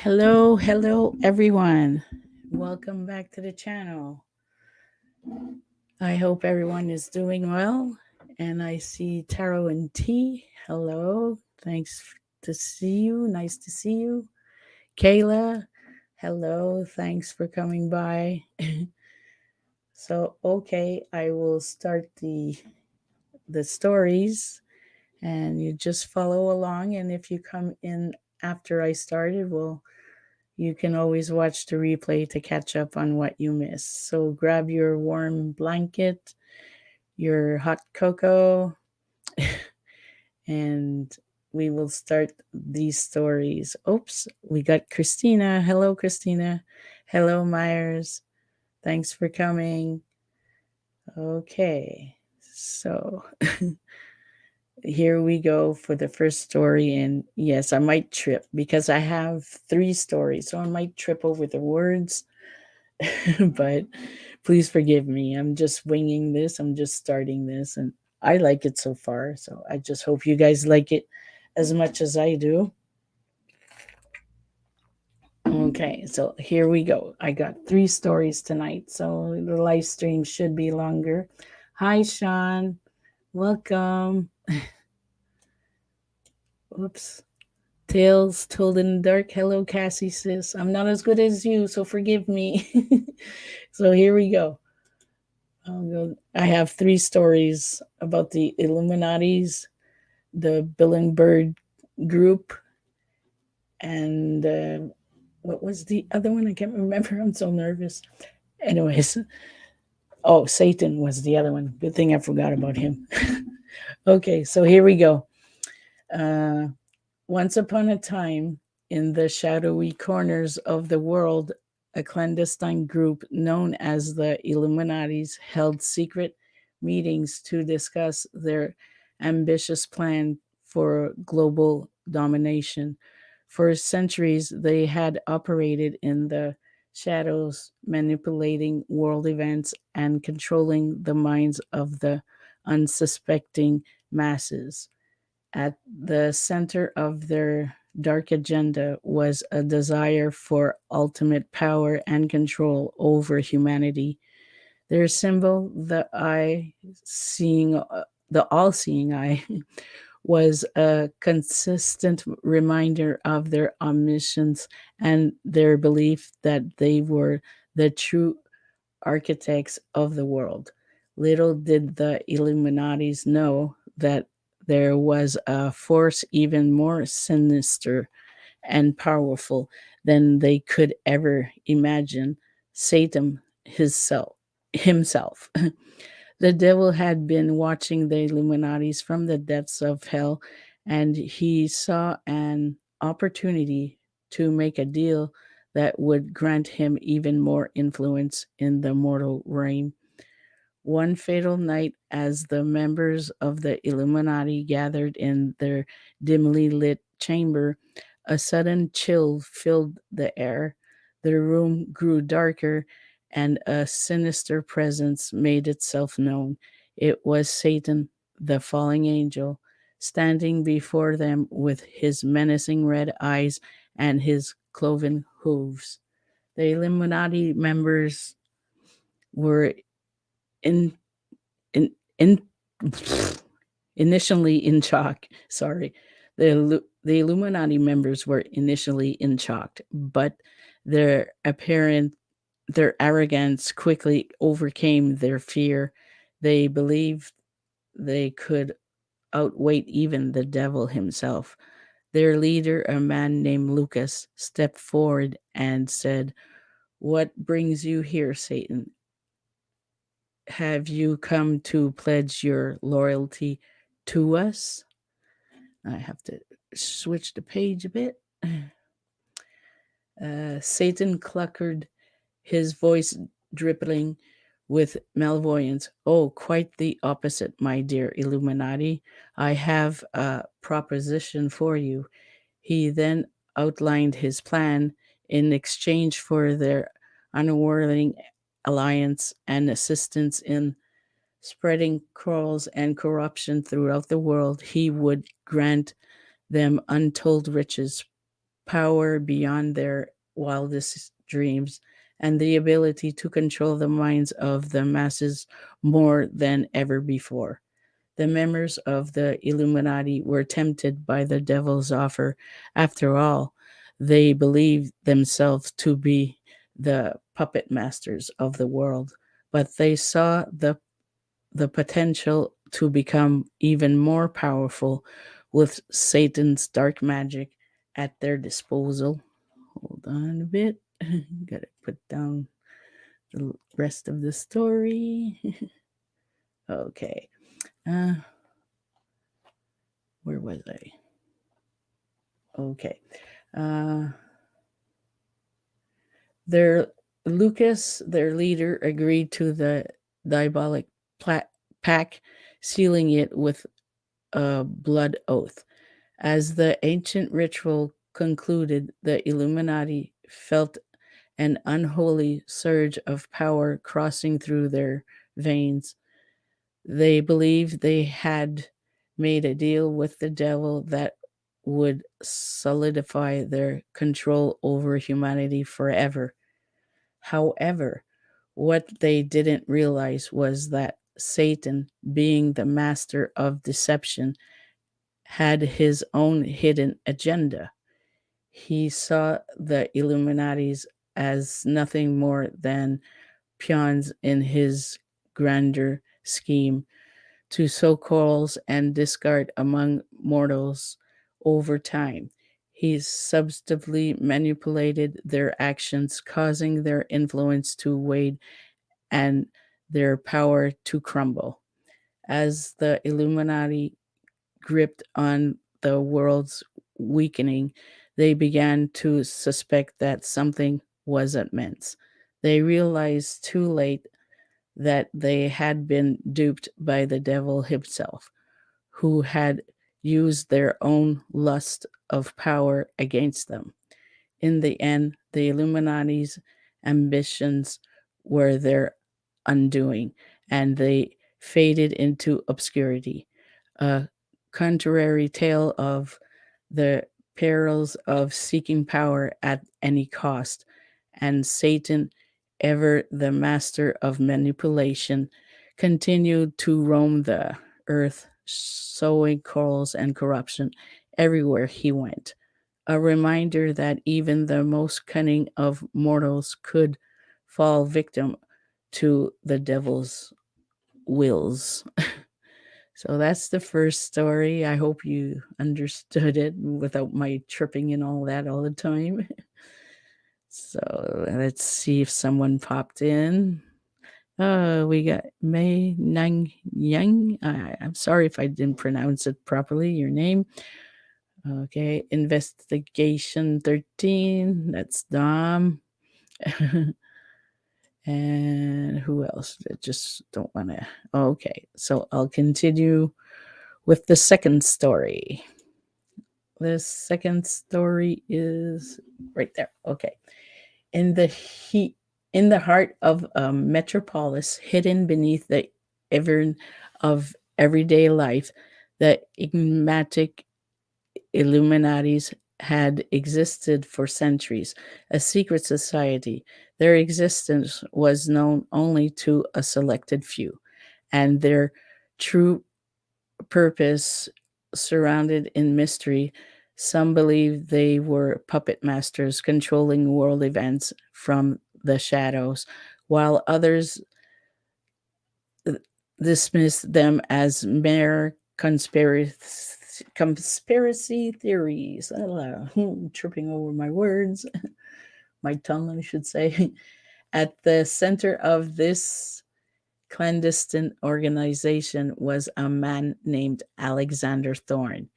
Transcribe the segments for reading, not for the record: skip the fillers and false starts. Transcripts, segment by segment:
Hello, everyone. Welcome back to the channel. I hope everyone is doing well. And I see Taro and T. Hello. Thanks to see you. Nice to see you. Kayla. Hello. Thanks for coming by. Okay, I will start the stories and you just follow along, and if you come in after I started, you can always watch the replay to catch up on what you missed. So grab your warm blanket, your hot cocoa, and we will start these stories. Oops, we got Christina. Hello, Christina. Hello, Myers. Thanks for coming. Okay, so here we go for the first story. And yes, I might trip because I have three stories, so I might trip over the words. But please forgive me. I'm just winging this. I'm just starting this, and I like it so far. So I just hope you guys like it as much as I do. Okay, so here we go. I got three stories tonight, so the live stream should be longer. Hi, Sean. Welcome. Oops. Tales told in the dark. Hello, Cassie, sis. I'm not as good as you, so forgive me. So here we go. I have three stories about the Illuminati's, the Billingbird group, and what was the other one? I can't remember. I'm so nervous. Anyways, oh, Satan was the other one. Good thing I forgot about him. Okay, so here we go. Uh, Once upon a time, in the shadowy corners of the world, a clandestine group known as the Illuminatis held secret meetings to discuss their ambitious plan for global domination. For centuries, they had operated in the shadows, manipulating world events and controlling the minds of the unsuspecting masses. At the center of their dark agenda was a desire for ultimate power and control over humanity. Their symbol, the all-seeing eye, was a consistent reminder of their omniscience and their belief that they were the true architects of the world. Little did the Illuminatis know that there was a force even more sinister and powerful than they could ever imagine, Satan himself. The devil had been watching the Illuminatis from the depths of hell, and he saw an opportunity to make a deal that would grant him even more influence in the mortal realm. One fatal night, as the members of the Illuminati gathered in their dimly lit chamber, a sudden chill filled the air. The room grew darker, and a sinister presence made itself known. It was Satan, the falling angel, standing before them with his menacing red eyes and his cloven hooves. The Illuminati members were in in in initially in shock. Sorry, the Illuminati members were initially in shock, but their apparent their arrogance quickly overcame their fear. They believed they could outweigh even the devil himself. Their leader, a man named Lucas, stepped forward and said, "What brings you here, Satan? Have you come to pledge your loyalty to us?" I have to switch the page a bit. Satan cluckered, his voice dripping with malvoyance. "Oh, quite the opposite, my dear Illuminati. I have a proposition for you." He then outlined his plan in exchange for their unwavering alliance and assistance in spreading quarrels and corruption throughout the world. He would grant them untold riches, power beyond their wildest dreams, and the ability to control the minds of the masses more than ever before. The members of the Illuminati were tempted by the devil's offer. After all, they believed themselves to be the puppet masters of the world, but they saw the potential to become even more powerful with Satan's dark magic at their disposal. Hold on a bit. Gotta put down the rest of the story. Okay. Uh, where was I? Okay. Uh, their Lucas, their leader, agreed to the diabolic pact, sealing it with a blood oath. As the ancient ritual concluded, the Illuminati felt an unholy surge of power coursing through their veins. They believed they had made a deal with the devil that would solidify their control over humanity forever. However, what they didn't realize was that Satan, being the master of deception, had his own hidden agenda. He saw the Illuminatis as nothing more than pawns in his grander scheme to sow quarrels and discard among mortals over time. He substantively manipulated their actions, causing their influence to wane and their power to crumble. As the Illuminati gripped on the world's weakening, they began to suspect that something wasn't meant. They realized too late that they had been duped by the devil himself, who had used their own lust of power against them. In the end, the Illuminati's ambitions were their undoing, and they faded into obscurity. A contrary tale of the perils of seeking power at any cost, and Satan, ever the master of manipulation, continued to roam the earth, sowing quarrels and corruption everywhere he went. A reminder that even the most cunning of mortals could fall victim to the devil's wills. So that's the first story. I hope you understood it without my tripping and all that all the time. So let's see if someone popped in. We got Mei Nang Yang. I'm sorry if I didn't pronounce it properly, your name. Okay, Investigation 13. That's Dom. And who else? I just don't want to. Okay, so I'll continue with the second story. The second story is right there. Okay. In the heat, in the heart of a metropolis, hidden beneath the evern of everyday life, the enigmatic Illuminatis had existed for centuries, a secret society. Their existence was known only to a selected few, and their true purpose surrounded in mystery. Some believed they were puppet masters controlling world events from the shadows, while others dismissed them as mere conspiracy theories. Tripping over my words, my tongue, I should say. At the center of this clandestine organization was a man named Alexander Thorne.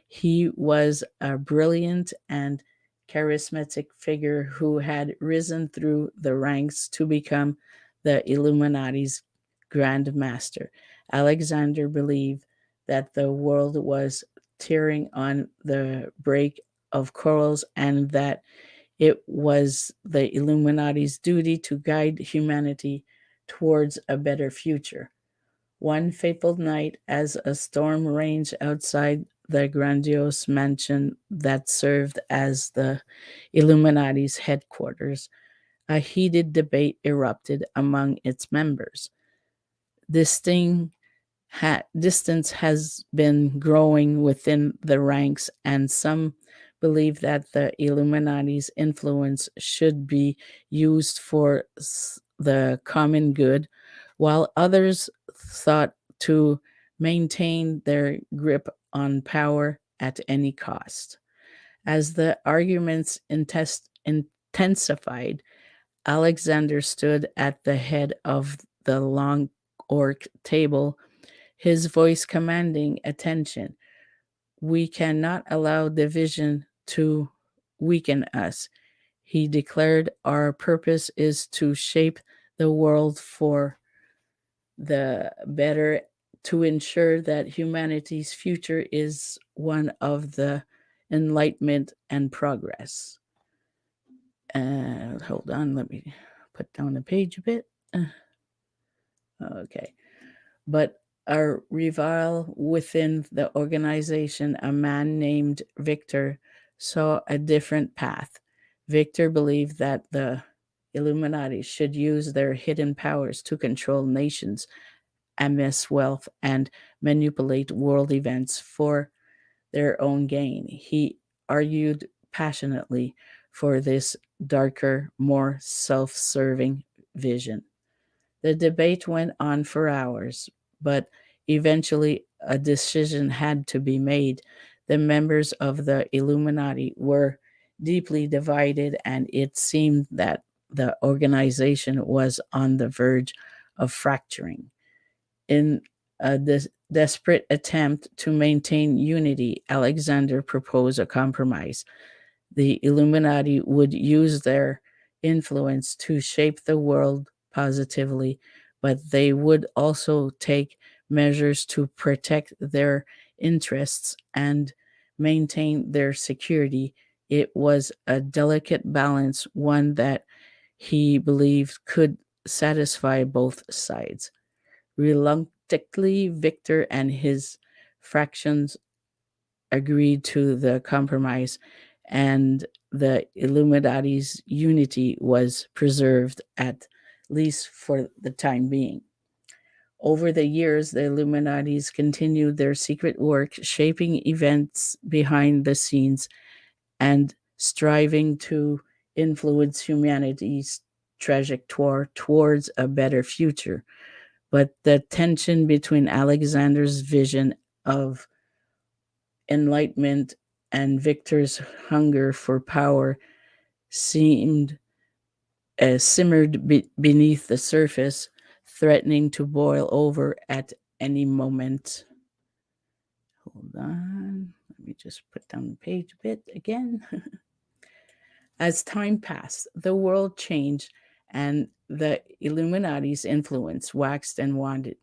He was a brilliant and charismatic figure who had risen through the ranks to become the Illuminati's Grand Master. Alexander believed that the world was tearing on the brink of quarrels and that it was the Illuminati's duty to guide humanity towards a better future. One fateful night, as a storm raged outside the grandiose mansion that served as the Illuminati's headquarters, a heated debate erupted among its members. This thing distance has been growing within the ranks, and some believe that the Illuminati's influence should be used for the common good, while others thought to maintain their grip on power at any cost. As the arguments intensified, Alexander stood at the head of the long oak table, his voice commanding attention. We cannot allow division to weaken us, he declared. Our purpose is to shape the world for the better, to ensure that humanity's future is one of the enlightenment and progress. Hold on, let me put down the page a bit. Okay. But a rival within the organization, a man named Victor, saw a different path. Victor believed that the Illuminati should use their hidden powers to control nations, amass wealth, and manipulate world events for their own gain. He argued passionately for this darker, more self serving vision. The debate went on for hours, but eventually a decision had to be made. The members of the Illuminati were deeply divided, and it seemed that the organization was on the verge of fracturing. In a desperate attempt to maintain unity, Alexander proposed a compromise. The Illuminati would use their influence to shape the world positively, but they would also take measures to protect their interests and maintain their security. It was a delicate balance, one that he believed could satisfy both sides. Reluctantly, Victor and his fractions agreed to the compromise, and the Illuminati's unity was preserved, at least for the time being. Over the years, the Illuminatis continued their secret work, shaping events behind the scenes and striving to influence humanity's trajectory towards a better future. But the tension between Alexander's vision of enlightenment and Victor's hunger for power seemed simmered beneath the surface, threatening to boil over at any moment. Hold on. Let me just put down the page a bit again. As time passed, the world changed and the Illuminati's influence waxed and waned.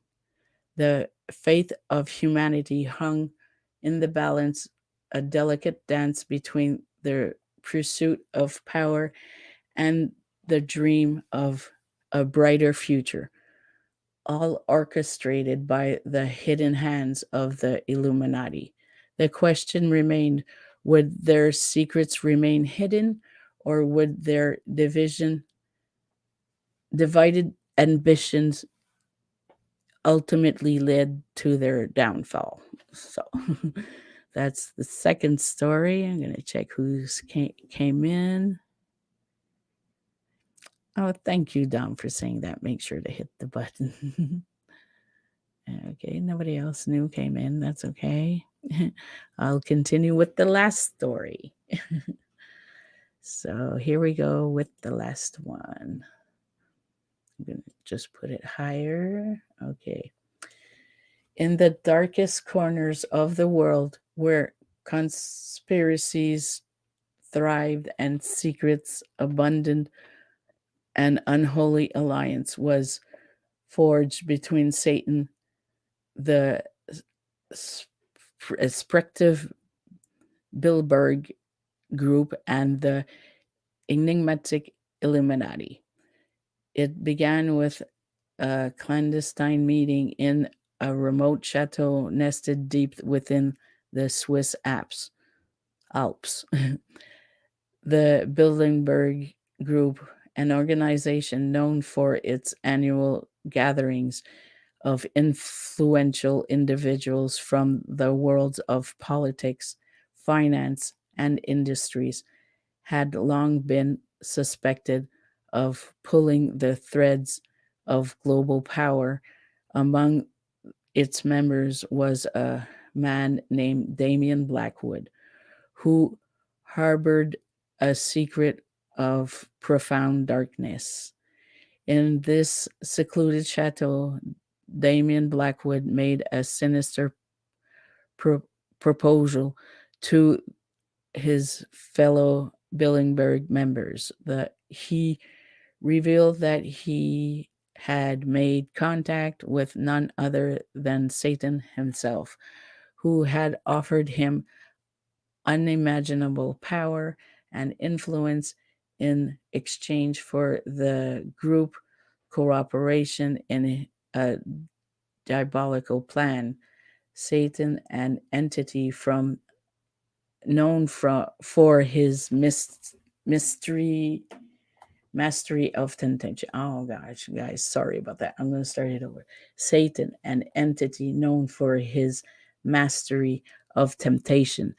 The faith of humanity hung in the balance, a delicate dance between the pursuit of power and the dream of a brighter future, all orchestrated by the hidden hands of the Illuminati. The question remained, would their secrets remain hidden, or would their divided ambitions ultimately led to their downfall? So that's the second story. I'm going to check who's came in. Oh, thank you, Dom, for saying that. Make sure to hit the button. Okay, nobody else new came in. That's okay. I'll continue with the last story. So here we go with the last one. I'm going to just put it higher. Okay. In the darkest corners of the world, where conspiracies thrived and secrets abundant, an unholy alliance was forged between Satan, the respective Bilderberg group, and the enigmatic Illuminati. It began with a clandestine meeting in a remote chateau nested deep within the Swiss Alps. The Bilderberg Group, an organization known for its annual gatherings of influential individuals from the worlds of politics, finance, and industries, had long been suspected of pulling the threads of global power. Among its members was a man named Damien Blackwood, who harbored a secret of profound darkness. In this secluded chateau, Damien Blackwood made a sinister pro- proposal to his fellow Billingberg members. That he revealed that he had made contact with none other than Satan himself, who had offered him unimaginable power and influence in exchange for the group cooperation in a diabolical plan. Satan, an entity from known for his mystery mastery of temptation. Oh gosh, guys, sorry about that. I'm going to start it over. Satan, an entity known for his mastery of temptation,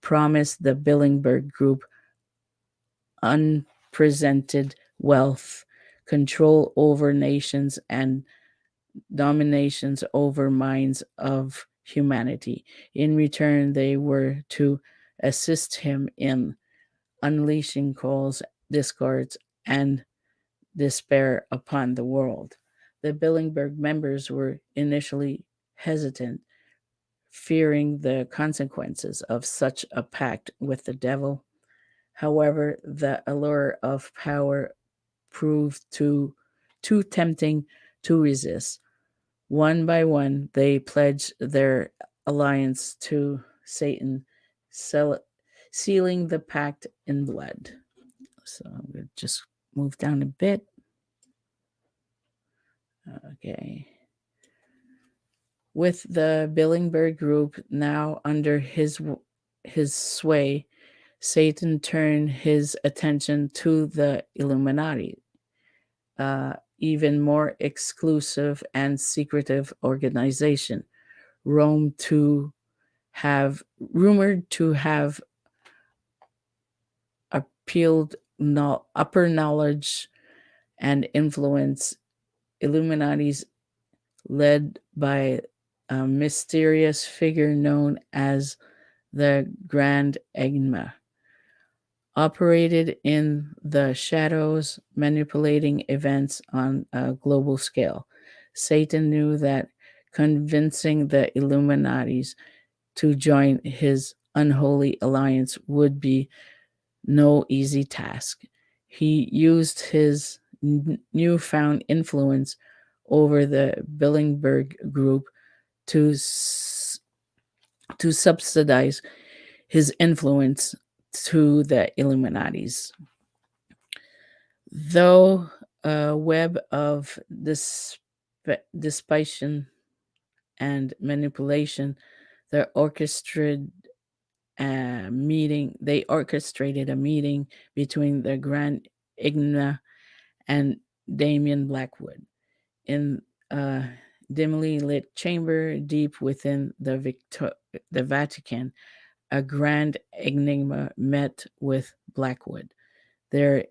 promised the Billingberg Group unprecedented wealth, control over nations, and dominations over minds of humanity. In return, they were to assist him in unleashing Cole's discords and despair upon the world. The Billingberg members were initially hesitant, fearing the consequences of such a pact with the devil. However, the allure of power proved too tempting to resist. One by one, they pledged their alliance to Satan, sealing the pact in blood. So I'm going to just move down a bit. Okay. With the Billingberg Group now under his sway, Satan turned his attention to the Illuminati, even more exclusive and secretive organization, rumored to have appealed upper knowledge and influence. Illuminati's led by a mysterious figure known as the Grand Enigma, operated in the shadows, manipulating events on a global scale. Satan knew that convincing the Illuminatis to join his unholy alliance would be no easy task. He used his newfound influence over the Billingberg Group to subsidize his influence to the Illuminatis. Though a web of deception and manipulation, they orchestrated a meeting between the Grand Enigma and Damien Blackwood in a dimly lit chamber deep within the Vatican. A Grand Enigma met with Blackwood. Their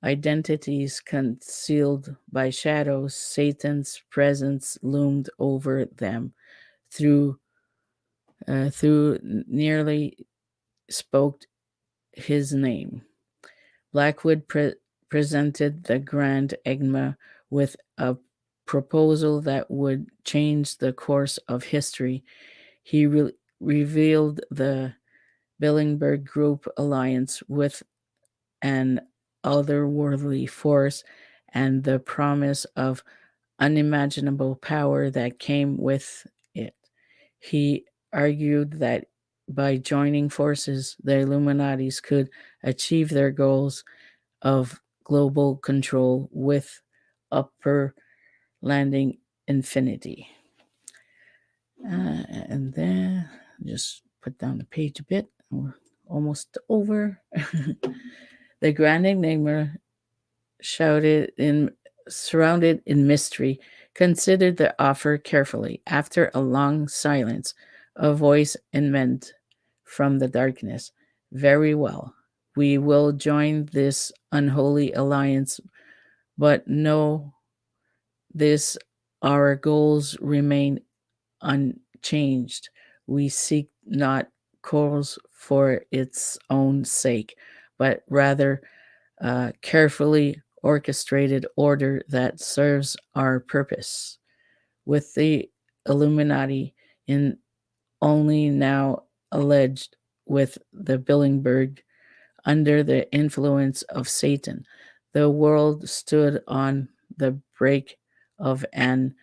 identities concealed by shadows, Satan's presence loomed over them through nearly spoke his name. Blackwood presented the Grand Enigma with a proposal that would change the course of history. He revealed the Billingberg Group alliance with an otherworldly force and the promise of unimaginable power that came with it. He argued that by joining forces, the Illuminatis could achieve their goals of global control with upper landing infinity. And then just put down the page a bit. We're almost over. The grand enigma shouted in surrounded in mystery, considered the offer carefully. After a long silence, a voice emanated from the darkness. Very well. We will join this unholy alliance, but know this our goals remain unchanged. We seek not quarrels for its own sake, but rather carefully orchestrated order that serves our purpose. With the Illuminati in only now alleged with the Billingbird under the influence of Satan, the world stood on the brink of an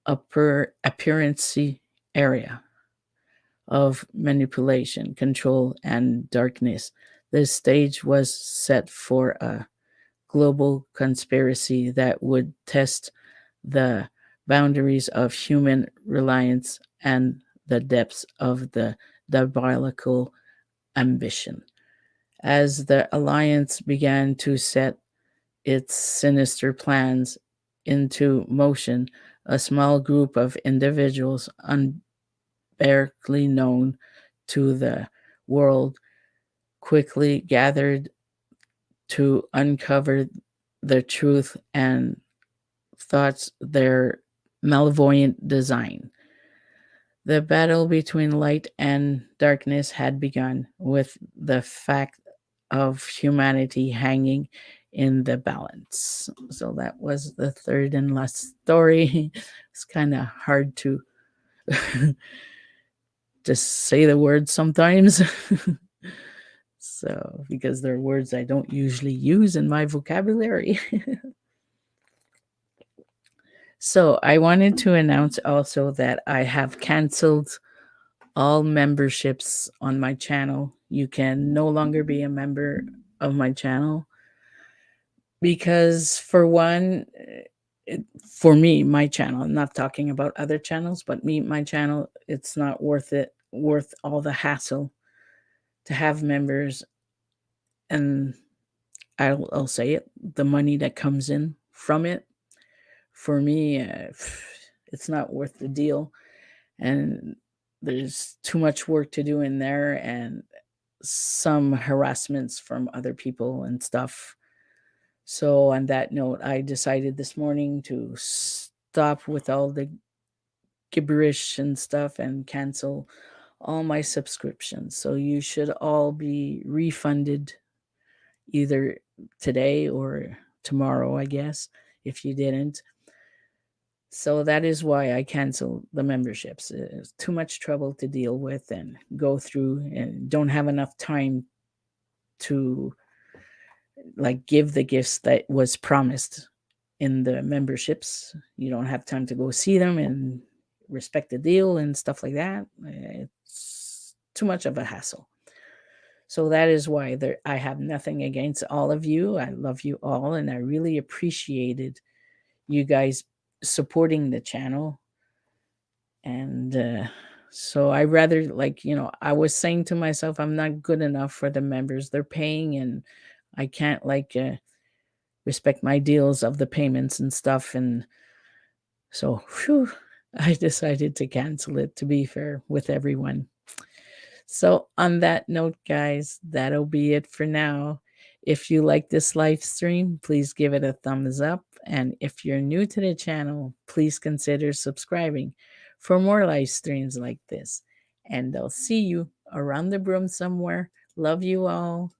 appearance area of manipulation, control, and darkness. The stage was set for a global conspiracy that would test the boundaries of human reliance and the depths of the diabolical ambition. As the alliance began to set its sinister plans into motion, a small group of individuals unbarely known to the world quickly gathered to uncover the truth and thoughts their malevolent design. The battle between light and darkness had begun, with the fact of humanity hanging in the balance. So that was the third and last story. It's kind of hard to just say the words sometimes. So, because they're words I don't usually use in my vocabulary. So, I wanted to announce also that I have canceled all memberships on my channel. You can no longer be a member of my channel because, for one, for me, my channel, I'm not talking about other channels, but my channel, it's not worth all the hassle to have members. And I'll say it, the money that comes in from it, for me, it's not worth the deal. And there's too much work to do in there and some harassments from other people and stuff. So, on that note, I decided this morning to stop with all the gibberish and stuff and cancel all my subscriptions. So, you should all be refunded either today or tomorrow, I guess, if you didn't. So that is why I canceled the memberships. It's too much trouble to deal with and go through, and don't have enough time to like give the gifts that was promised in the memberships. You don't have time to go see them and respect the deal and stuff like that. It's too much of a hassle. So that is why I have nothing against all of you. I love you all, and I really appreciated you guys supporting the channel. And so I rather, I was saying to myself, I'm not good enough for the members. They're paying, and I can't respect my deals of the payments and stuff. And so I decided to cancel it, to be fair with everyone. So, on that note, guys, that'll be it for now. If you like this live stream, please give it a thumbs up. And if you're new to the channel, please consider subscribing for more live streams like this. And I'll see you around the broom somewhere. Love you all.